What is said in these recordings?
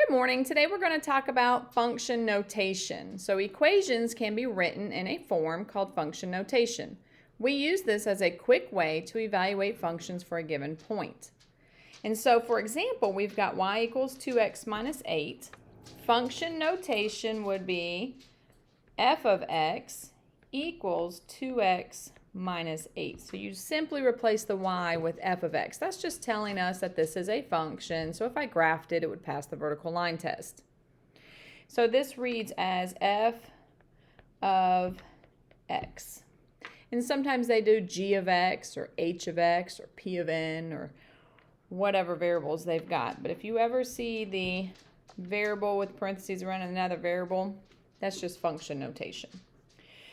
Good morning. Today we're going to talk about function notation. So equations can be written in a form called function notation. We use this as a quick way to evaluate functions for a given point. And so, for example, we've got y equals 2x minus 8. Function notation would be f of x equals 2x minus 8. So you simply replace the y with f of x. That's just telling us that this is a function. So if I graphed it, it would pass the vertical line test. So this reads as f of x. And sometimes they do g of x or h of x or p of n or whatever variables they've got. But if you ever see the variable with parentheses around another variable, that's just function notation.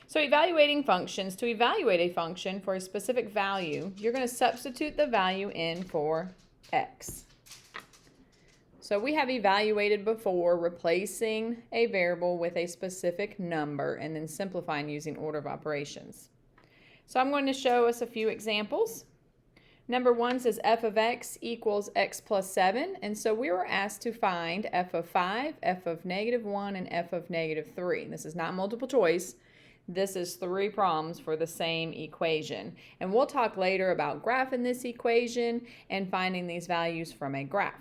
So evaluating functions, to evaluate a function for a specific value, you're going to substitute the value in for x. So we have evaluated before replacing a variable with a specific number and then simplifying using order of operations. So I'm going to show us a few examples. Number 1 says f of x equals x plus 7, and so we were asked to find f of 5, f of negative 1, and f of negative 3. This is not multiple choice. This is 3 problems for the same equation. And we'll talk later about graphing this equation and finding these values from a graph.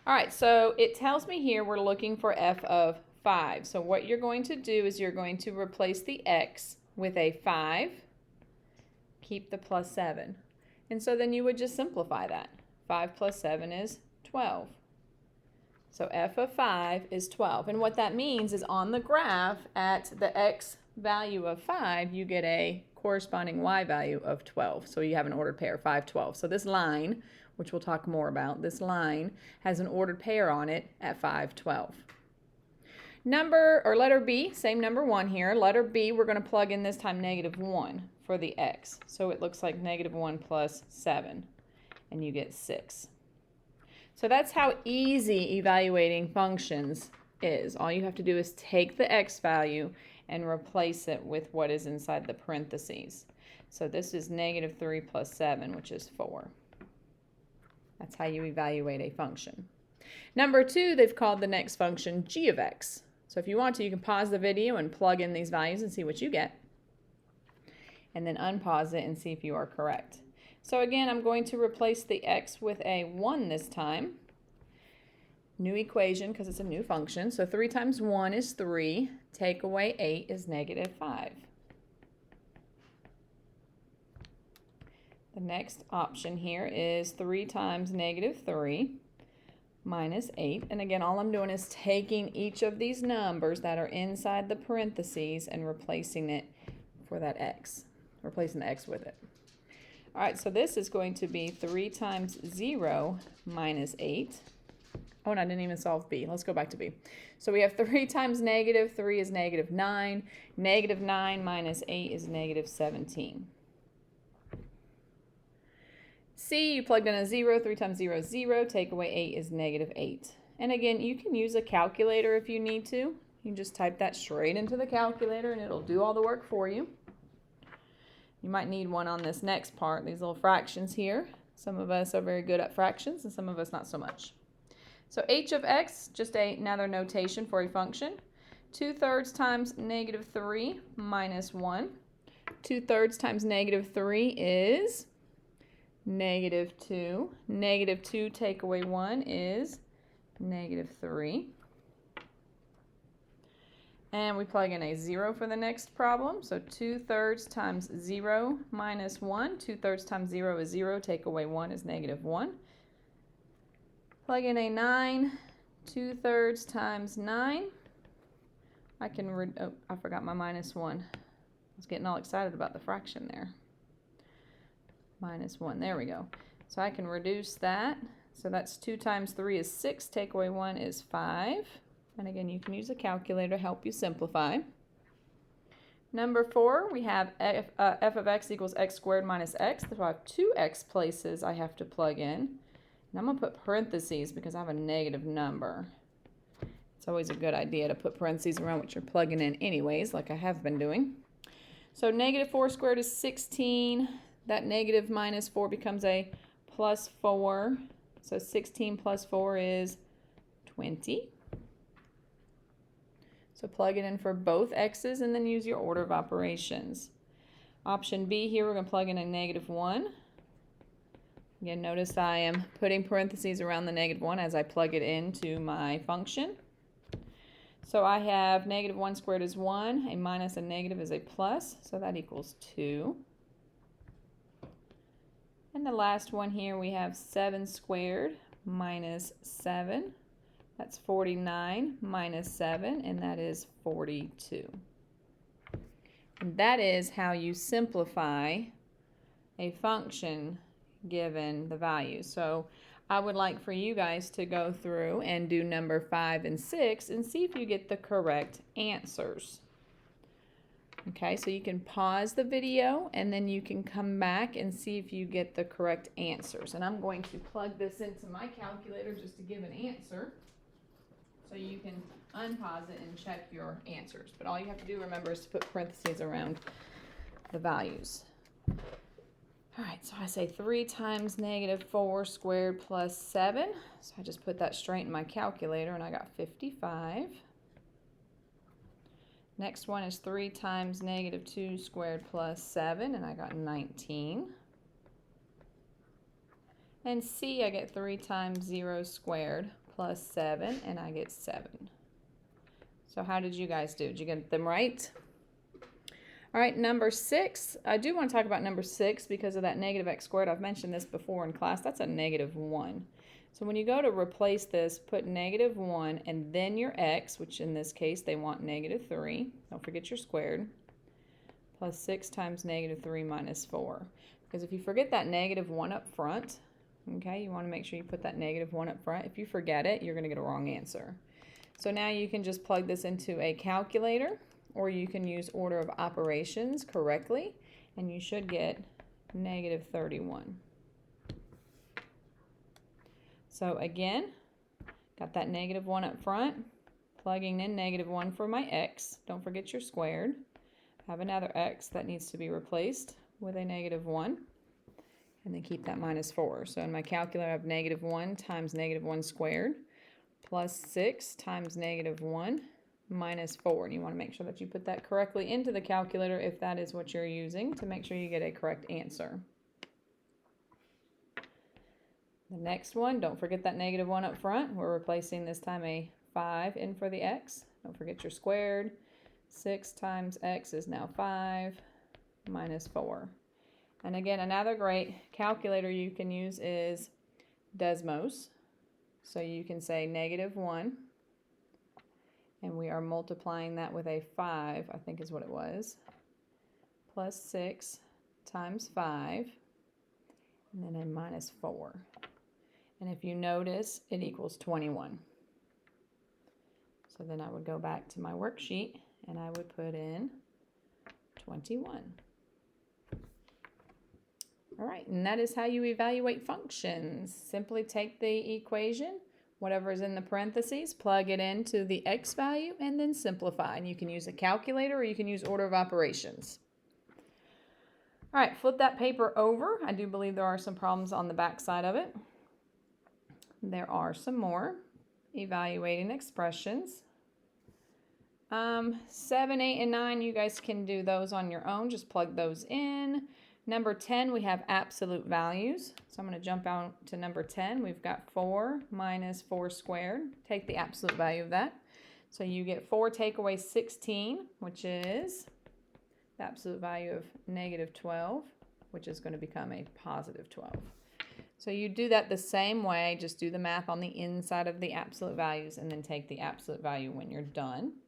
All right, so it tells me here we're looking for f of 5. So what you're going to do is you're going to replace the x with a 5, keep the plus 7. And so then you would just simplify that. 5 plus 7 is 12. So f of 5 is 12. And what that means is on the graph at the x value of 5, you get a corresponding y value of 12. So you have an ordered pair, 5, 12. So this line, which we'll talk more about, this line has an ordered pair on it at 5, 12. Letter B, same number 1 here. Letter B, we're going to plug in this time negative 1 for the x. So it looks like negative 1 plus 7, and you get 6. So that's how easy evaluating functions is. All you have to do is take the x value and replace it with what is inside the parentheses. So this is negative 3 plus 7, which is 4. That's how you evaluate a function. Number 2, they've called the next function g of x. So if you want to, you can pause the video and plug in these values and see what you get. And then unpause it and see if you are correct. So again, I'm going to replace the x with a 1 this time. New equation because it's a new function. So 3 times 1 is 3. Take away 8 is negative 5. The next option here is 3 times negative 3 minus 8. And again, all I'm doing is taking each of these numbers that are inside the parentheses and replacing it for that x. Replacing the x with it. All right, so this is going to be 3 times 0 minus 8. Oh, and I didn't even solve b. Let's go back to b. So we have 3 times negative 3 is negative 9. Negative 9 minus 8 is negative 17. C, you plugged in a 0. 3 times 0 is 0. Take away 8 is negative 8. And again, you can use a calculator if you need to. You can just type that straight into the calculator and it'll do all the work for you. You might need one on this next part, these little fractions here. Some of us are very good at fractions and some of us not so much. So h of x, just another notation for a function. 2/3 times negative 3 minus 1. 2/3 times negative 3 is negative 2. Negative 2 take away 1 is negative 3. And we plug in a 0 for the next problem. So 2/3 times 0 minus 1. 2/3 times 0 is 0. Take away 1 is negative 1. Plug in a 9. 2/3 times 9. I forgot my minus 1. I was getting all excited about the fraction there. Minus 1. There we go. So I can reduce that. So that's 2 times 3 is 6. Take away 1 is 5. And again, you can use a calculator to help you simplify. Number 4, we have f of x equals x squared minus x. So I have 2 x places I have to plug in. And I'm going to put parentheses because I have a negative number. It's always a good idea to put parentheses around what you're plugging in anyways, like I have been doing. So negative 4 squared is 16. That negative minus 4 becomes a plus 4. So 16 plus 4 is 20. So plug it in for both x's and then use your order of operations. Option B here, we're going to plug in a -1. Again, notice I am putting parentheses around the -1 as I plug it into my function. So I have -1 squared is 1, a minus and negative is a plus, so that equals 2. And the last one here, we have 7 squared minus 7. That's 49 minus 7, and that is 42. And that is how you simplify a function given the value. So I would like for you guys to go through and do number 5 and 6 and see if you get the correct answers. Okay, so you can pause the video and then you can come back and see if you get the correct answers. And I'm going to plug this into my calculator just to give an answer. So you can unpause it and check your answers. But all you have to do, remember, is to put parentheses around the values. All right, so I say 3 times -4 squared plus 7. So I just put that straight in my calculator and I got 55. Next one is 3 times -2 squared plus 7, and I got 19. And C, I get 3 times 0 squared plus 7, and I get 7. So how did you guys do? Did you get them right? All right, number 6. I do want to talk about number 6 because of that -x squared. I've mentioned this before in class. That's a -1. So when you go to replace this, put -1 and then your x, which in this case they want -3. Don't forget your squared. Plus 6 times -3 minus 4. Because if you forget that -1 up front, okay, you want to make sure you put that -1 up front. If you forget it, you're going to get a wrong answer. So now you can just plug this into a calculator, or you can use order of operations correctly, and you should get -31. So again, got that -1 up front, plugging in -1 for my x. Don't forget your squared. I have another x that needs to be replaced with a -1, and then keep that -4. So in my calculator, I have -1 times -1 squared plus 6 times -1 minus 4. And you want to make sure that you put that correctly into the calculator if that is what you're using to make sure you get a correct answer. The next one, don't forget that -1 up front. We're replacing this time a 5 in for the x. Don't forget your squared. 6 times x is now 5 minus 4. And again, another great calculator you can use is Desmos. So you can say -1, and we are multiplying that with a 5, I think is what it was, plus 6 times 5, and then a minus 4. And if you notice, it equals 21. So then I would go back to my worksheet and I would put in 21. All right, and that is how you evaluate functions. Simply take the equation, whatever is in the parentheses, plug it into the x value, and then simplify. And you can use a calculator or you can use order of operations. All right, flip that paper over. I do believe there are some problems on the back side of it. There are some more evaluating expressions. 7, 8, and 9, you guys can do those on your own. Just plug those in. Number 10, we have absolute values. So I'm going to jump out to number 10. We've got 4 minus 4 squared. Take the absolute value of that. So you get 4 take away 16, which is the absolute value of -12, which is going to become a +12. So you do that the same way, just do the math on the inside of the absolute values and then take the absolute value when you're done.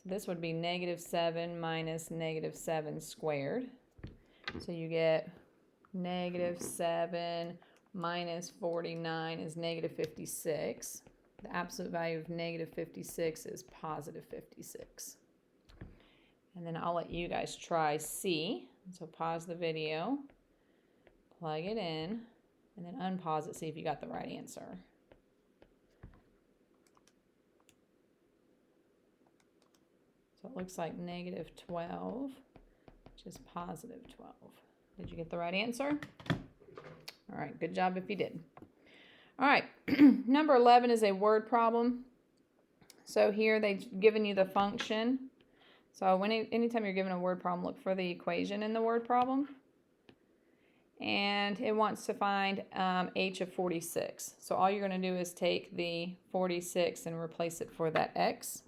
So this would be -7 minus -7 squared. So you get -7 minus 49 is -56. The absolute value of -56 is +56. And then I'll let you guys try C. So pause the video, plug it in, and then unpause it, see if you got the right answer. So it looks like -12, which is +12. Did you get the right answer? All right, good job if you did. All right, number 11 is a word problem. So here they've given you the function. So anytime you're given a word problem, look for the equation in the word problem. And it wants to find h of 46. So all you're going to do is take the 46 and replace it for that x.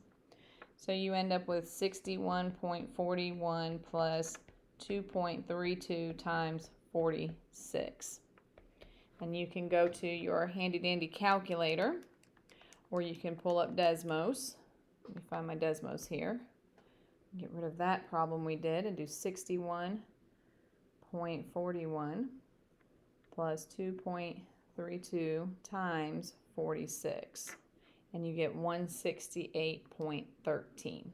So you end up with 61.41 plus 2.32 times 46. And you can go to your handy dandy calculator, or you can pull up Desmos. Let me find my Desmos here. Get rid of that problem we did and do 61.41 plus 2.32 times 46. And you get 168.13.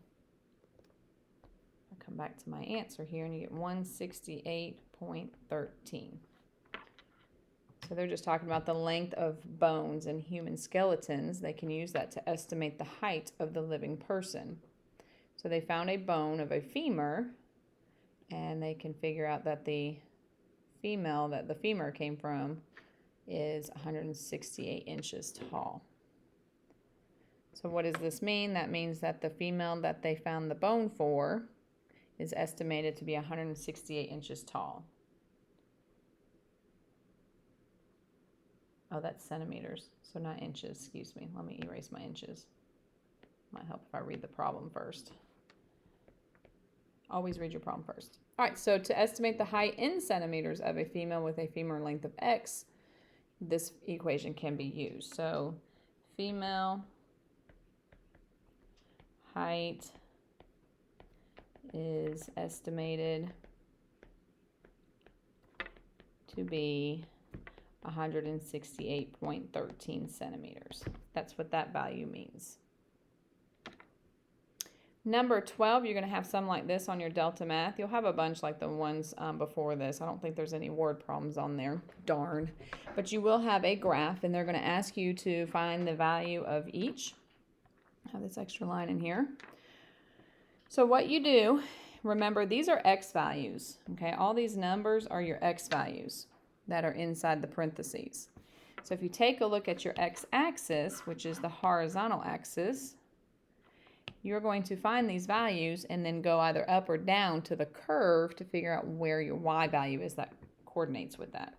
I'll come back to my answer here and you get 168.13. So they're just talking about the length of bones in human skeletons. They can use that to estimate the height of the living person. So they found a bone of a femur, and they can figure out that the female that the femur came from is 168 inches tall. So what does this mean? That means that the female that they found the bone for is estimated to be 168 inches tall. Oh, that's centimeters, so not inches, excuse me. Let me erase my inches. Might help if I read the problem first. Always read your problem first. All right, so to estimate the height in centimeters of a female with a femur length of x, this equation can be used. So female height is estimated to be 168.13 centimeters. That's what that value means. Number 12, you're going to have some like this on your Delta Math. You'll have a bunch like the ones before this. I don't think there's any word problems on there. Darn. But you will have a graph, and they're going to ask you to find the value of each. I have this extra line in here. So what you do, remember, these are x values. Okay, all these numbers are your x values that are inside the parentheses. So if you take a look at your x-axis, which is the horizontal axis, you're going to find these values and then go either up or down to the curve to figure out where your y value is that coordinates with that.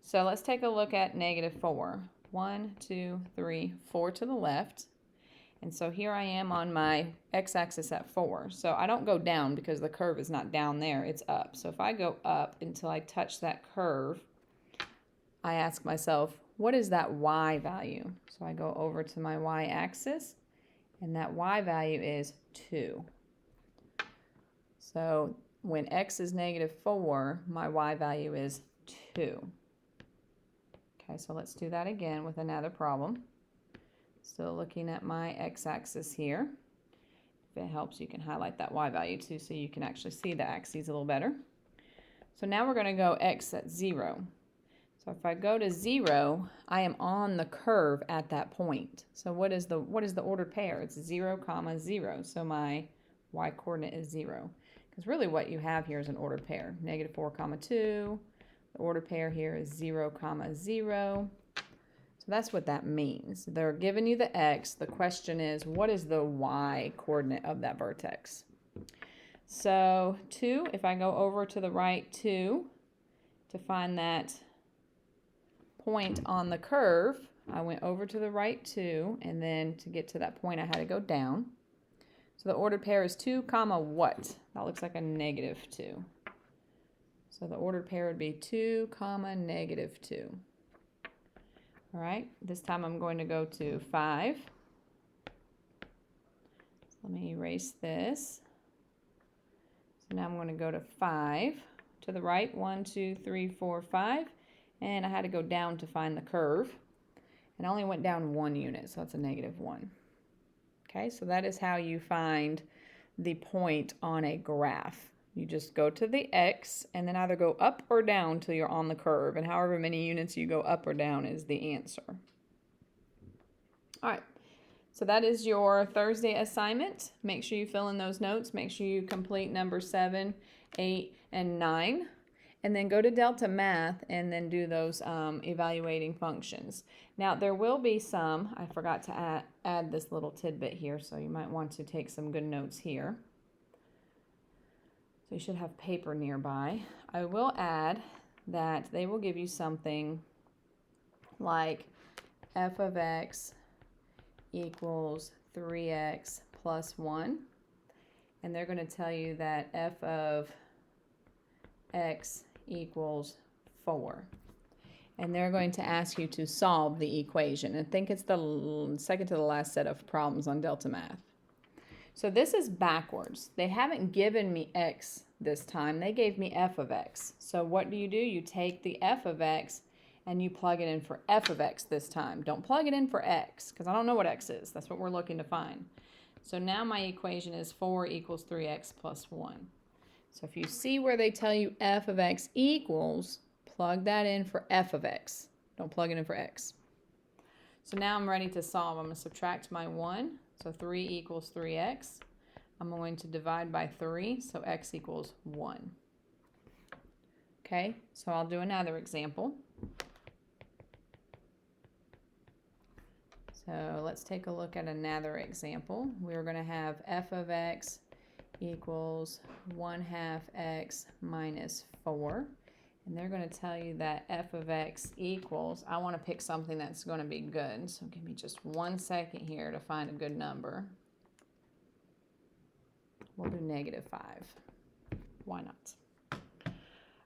So let's take a look at -4. 1, 2, 3, 4 to the left. And so here I am on my x-axis at 4. So I don't go down because the curve is not down there, it's up. So if I go up until I touch that curve, I ask myself, what is that y value? So I go over to my y-axis, and that y value is 2. So when x is -4, my y value is 2. Okay, so let's do that again with another problem. Still looking at my x-axis here. If it helps, you can highlight that y value too so you can actually see the axes a little better. So now we're going to go x at 0. So if I go to 0, I am on the curve at that point. So what is the ordered pair? It's 0, 0. So my y coordinate is 0. Because really what you have here is an ordered pair. -4, 2. The ordered pair here is 0, 0. So that's what that means. They're giving you the x. The question is, what is the y coordinate of that vertex? So 2, if I go over to the right 2 to find that point on the curve, I went over to the right 2, and then to get to that point I had to go down. So the ordered pair is 2, what? That looks like a -2. So the ordered pair would be 2, -2. All right, this time I'm going to go to 5. So let me erase this. So now I'm going to go to 5. To the right, 1, 2, 3, 4, 5. And I had to go down to find the curve. And I only went down 1 unit, so that's a -1. Okay, so that is how you find the point on a graph. You just go to the x and then either go up or down till you're on the curve. And however many units you go up or down is the answer. All right, so that is your Thursday assignment. Make sure you fill in those notes. Make sure you complete number 7, 8, and 9. and then go to Delta Math and then do those evaluating functions. Now there will be some, I forgot to add this little tidbit here, so you might want to take some good notes here. So you should have paper nearby. I will add that they will give you something like f of x equals 3x plus 1. And they're going to tell you that f of x equals 4. And they're going to ask you to solve the equation. I think it's the second to the last set of problems on Delta Math. So this is backwards. They haven't given me x this time. They gave me f of x. So what do? You take the f of x and you plug it in for f of x this time. Don't plug it in for x, because I don't know what x is. That's what we're looking to find. So now my equation is 4 equals 3x plus 1. So if you see where they tell you f of x equals, plug that in for f of x. Don't plug it in for x. So now I'm ready to solve. I'm going to subtract my 1. So 3 equals 3x. I'm going to divide by 3, so x equals 1. Okay, so I'll do another example. So let's take a look at another example. We're going to have f of x equals 1/2 x minus 4. And they're going to tell you that f of x equals, I want to pick something that's going to be good. So give me just 1 second here to find a good number. We'll do -5. Why not?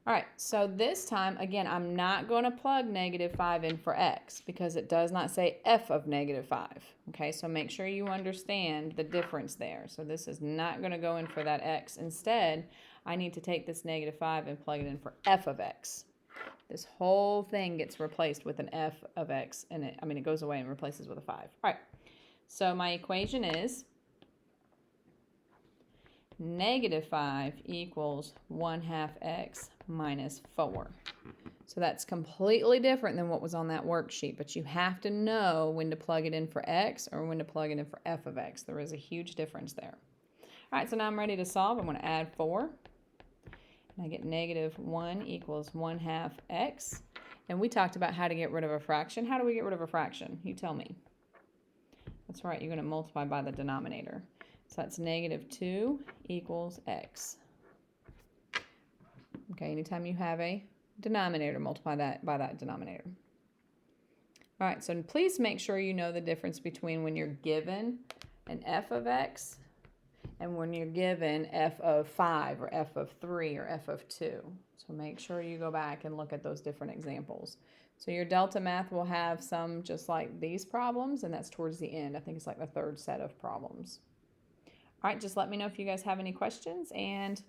All right, so this time, again, I'm not going to plug -5 in for x because it does not say f of -5. Okay, so make sure you understand the difference there. So this is not going to go in for that x. Instead, I need to take this -5 and plug it in for f of x. This whole thing gets replaced with an f of x, and it goes away and replaces with a 5. All right, so my equation is -5 equals 1/2 x minus 4. So that's completely different than what was on that worksheet, but you have to know when to plug it in for x or when to plug it in for f of x. There is a huge difference there. All right, so now I'm ready to solve. I'm going to add 4. And I get -1 equals 1/2 x. And we talked about how to get rid of a fraction. How do we get rid of a fraction? You tell me. That's right, you're going to multiply by the denominator. So that's -2 equals x. Okay, anytime you have a denominator, multiply that by that denominator. All right, so please make sure you know the difference between when you're given an f of x and when you're given f of 5 or f of 3 or f of 2. So make sure you go back and look at those different examples. So your Delta Math will have some just like these problems, and that's towards the end. I think it's like the third set of problems. All right, just let me know if you guys have any questions, and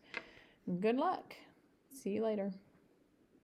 good luck. See you later.